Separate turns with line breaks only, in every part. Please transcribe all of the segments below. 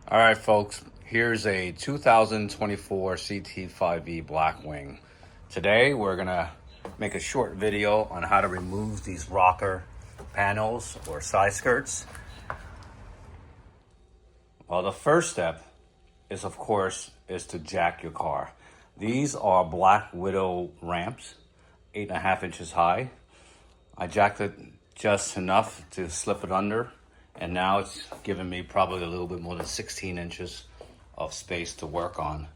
All right, folks, here's a 2024 CT5 V Blackwing. Today, we're gonna make a short video on how to remove these rocker panels or side skirts. Well, the first step is, of course, to jack your car. These are Black Widow ramps, 8.5 inches high. I jacked it just enough to slip it under, and now it's giving me probably a little bit more than 16 inches of space to work on.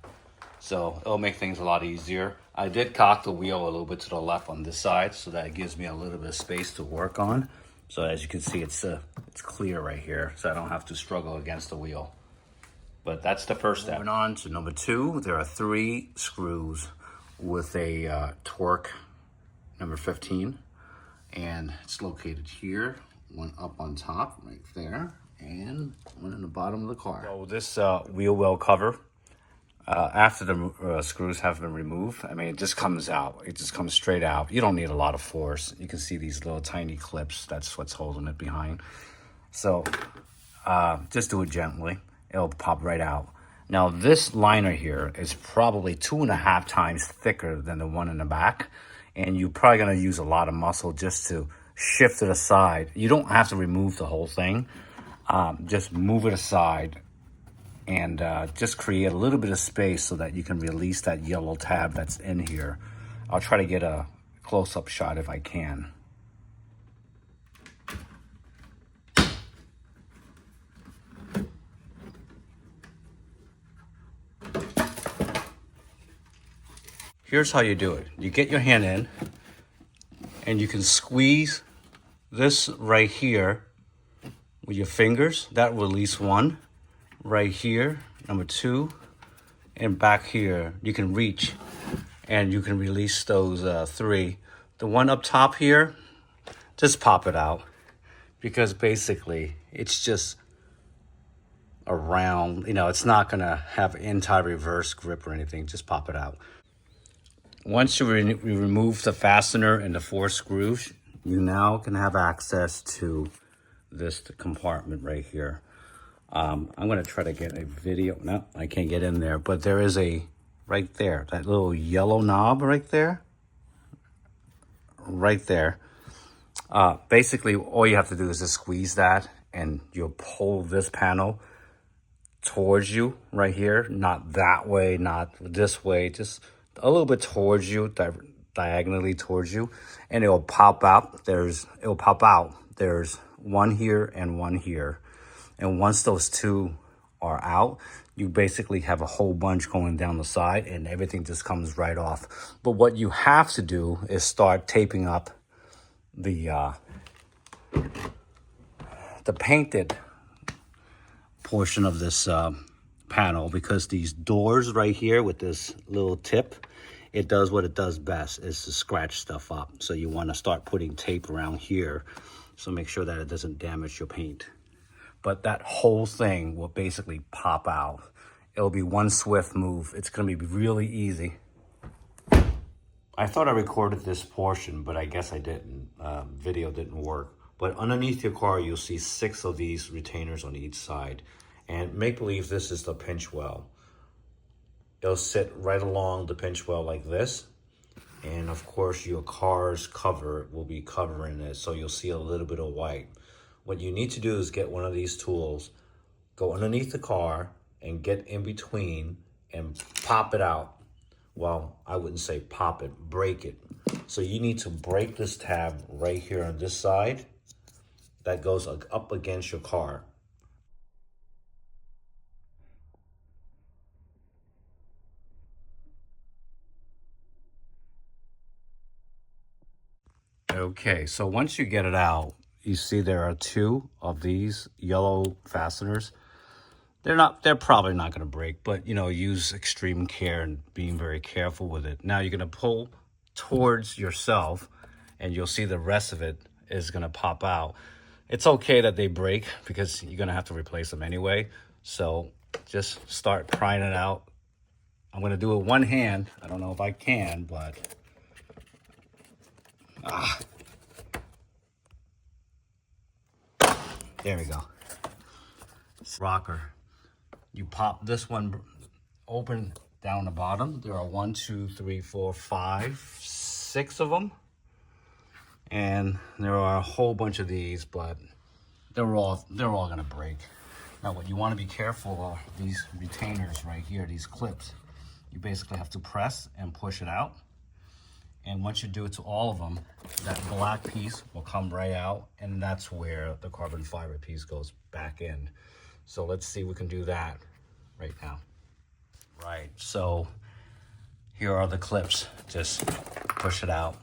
So it'll make things a lot easier. I did cock the wheel a little bit to the left on this side so that it gives me a little bit of space to work on. So as you can see, it's clear right here, so I don't have to struggle against the wheel. But that's the first step. Moving on to number 2, there are 3 screws with a torque number 15. And it's located here, one up on top right there, and one in the bottom of the car. So this wheel well cover, after the screws have been removed, I mean, it just comes out. It just comes straight out. You don't need a lot of force. You can see these little tiny clips. That's what's holding it behind. So just do it gently. It'll pop right out. Now this liner here is probably 2.5 times thicker than the one in the back. And you're probably gonna use a lot of muscle just to shift it aside. You don't have to remove the whole thing. Just move it aside and just create a little bit of space so that you can release that yellow tab that's in here. I'll try to get a close-up shot if I can. Here's how you do it. You get your hand in and you can squeeze this right here with your fingers. That will release one. Right here, number 2, and back here, you can reach and you can release those 3. The one up top here, just pop it out because basically it's just around, it's not gonna have anti-reverse grip or anything. Just pop it out. Once you remove the fastener and the 4 screws, you now can have access to this compartment right here. I'm going to try to get a video. No, I can't get in there, but there is right there, that little yellow knob right there. Right there. Basically, all you have to do is just squeeze that and you'll pull this panel towards you right here. Not that way, not this way, just a little bit towards you, diagonally towards you, and it'll pop out. There's one here and one here. And once those 2 are out, you basically have a whole bunch going down the side and everything just comes right off. But what you have to do is start taping up the painted portion of this panel, because these doors right here with this little tip, it does what it does best, is to scratch stuff up. So you want to start putting tape around here, so make sure that it doesn't damage your paint. But that whole thing will basically pop out. It'll be one swift move. It's gonna be really easy. I thought I recorded this portion, but I guess I didn't. Video didn't work. But underneath your car, you'll see 6 of these retainers on each side. And make believe this is the pinch well. It'll sit right along the pinch well like this. And of course, your car's cover will be covering it, so you'll see a little bit of white. What you need to do is get one of these tools, go underneath the car, and get in between and pop it out. Well, I wouldn't say pop it, break it. So you need to break this tab right here on this side that goes up against your car. Okay, so once you get it out, you see there are 2 of these yellow fasteners. They're probably not going to break, but use extreme care and being very careful with it. Now you're going to pull towards yourself and you'll see the rest of it is going to pop out. It's okay that they break because you're going to have to replace them anyway. So just start prying it out. I'm going to do it one hand. I don't know if I can, but there we go. Rocker. You pop this one open down the bottom. There are 1, 2, 3, 4, 5, 6 of them. And there are a whole bunch of these, but they're all gonna break. Now what you wanna be careful are these retainers right here, these clips. You basically have to press and push it out. And once you do it to all of them, that black piece will come right out, and that's where the carbon fiber piece goes back in. So let's see if we can do that right now. Right, so here are the clips. Just push it out,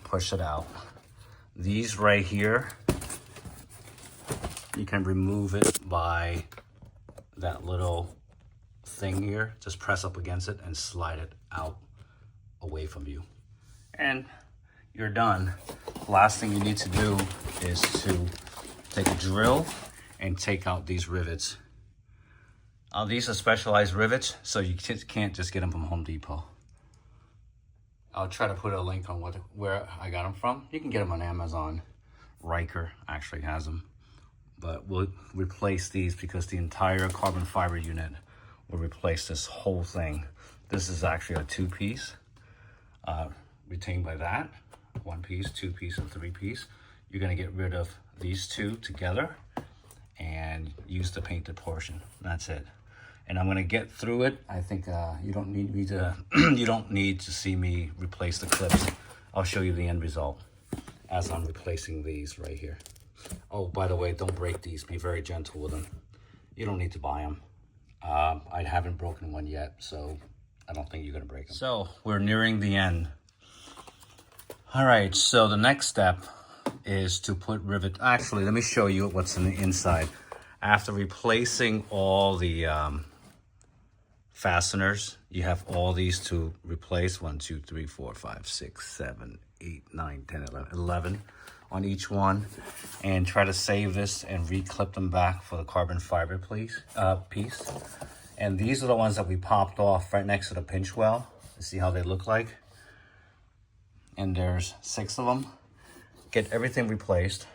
push it out. These right here, you can remove it by that little thing here. Just press up against it and slide it out away from you. And you're done. Last thing you need to do is to take a drill and take out these rivets. These are specialized rivets, so you can't just get them from Home Depot. I'll try to put a link on where I got them from. You can get them on Amazon. Riker actually has them. But we'll replace these because the entire carbon fiber unit will replace this whole thing. This is actually a 2-piece. Retained by that, 1 piece, 2 piece, and 3 piece. You're gonna get rid of these 2 together and use the painted portion. That's it. And I'm gonna get through it. I think you don't need me to. You don't need to see me replace the clips. I'll show you the end result as I'm replacing these right here. Oh, by the way, don't break these. Be very gentle with them. You don't need to buy them. I haven't broken one yet, so I don't think you're gonna break them. So we're nearing the end. All right, so the next step is to put rivet. Actually, let me show you what's in the inside. After replacing all the fasteners, you have all these to replace. 1, 2, 3, 4, 5, 6, 7, 8, 9, 10, 11 on each one. And try to save this and re-clip them back for the carbon fiber piece. And these are the ones that we popped off right next to the pinch well. See how they look like? And there's 6 of them. Get everything replaced.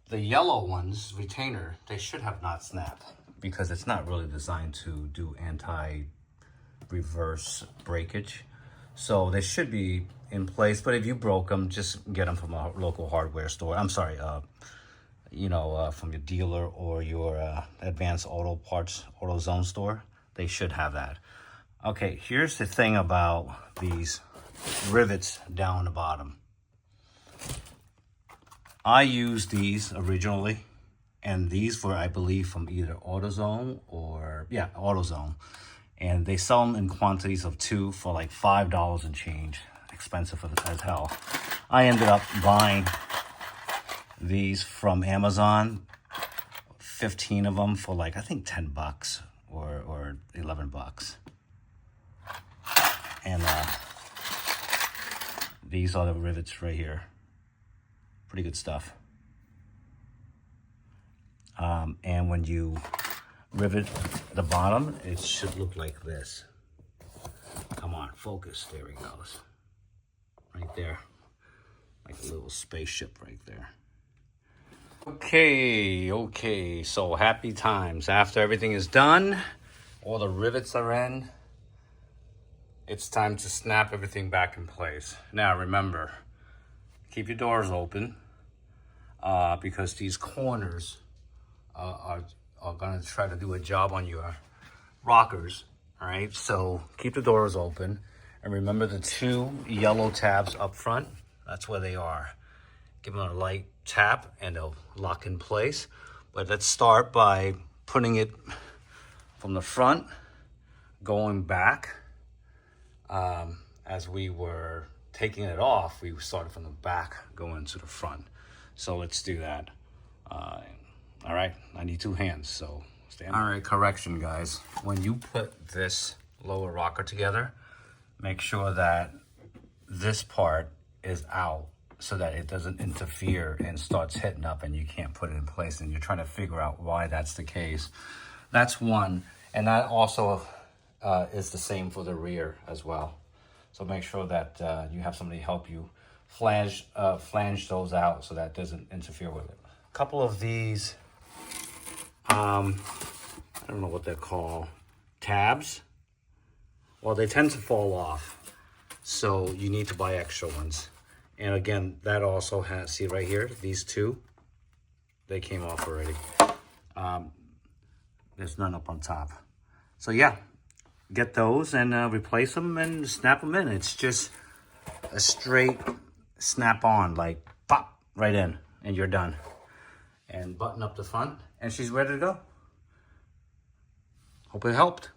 The yellow ones, retainer, they should have not snapped because it's not really designed to do anti-reverse breakage. So they should be in place, but if you broke them, just get them from a local hardware store. I'm sorry, from your dealer or your Advanced Auto Parts, AutoZone store. They should have that. Okay, here's the thing about these rivets down the bottom. I used these originally, and these were, I believe, from either AutoZone or, yeah, AutoZone. And they sell them in quantities of 2 for like $5 and change. Expensive as hell. I ended up buying these from Amazon, 15 of them for like, I think 10 bucks or 11 bucks. And these are the rivets right here. Pretty good stuff. And when you rivet the bottom, it should look like this. Come on, focus. There he goes. Right there. Like a little spaceship right there. Okay. So happy times. After everything is done, all the rivets are in. It's time to snap everything back in place. Now remember, keep your doors open because these corners are gonna try to do a job on your rockers, all right? So keep the doors open and remember the 2 yellow tabs up front, that's where they are. Give them a light tap and they'll lock in place. But let's start by putting it from the front, going back. As we were taking it off, we started from the back going to the front. So let's do that. All right, I need 2 hands, so stand. All right, correction, guys. When you put this lower rocker together, make sure that this part is out so that it doesn't interfere and starts hitting up and you can't put it in place and you're trying to figure out why that's the case. That's one. And that also is the same for the rear as well. So make sure that you have somebody help you flange those out so that doesn't interfere with it. A couple of these I don't know what they're called, tabs. Well, they tend to fall off, so you need to buy extra ones. And again, that also has, see right here, these two, they came off already. There's none up on top. So yeah, get those and replace them and snap them in. It's just a straight snap on, like pop, right in, and you're done. And button up the front, and she's ready to go. Hope it helped.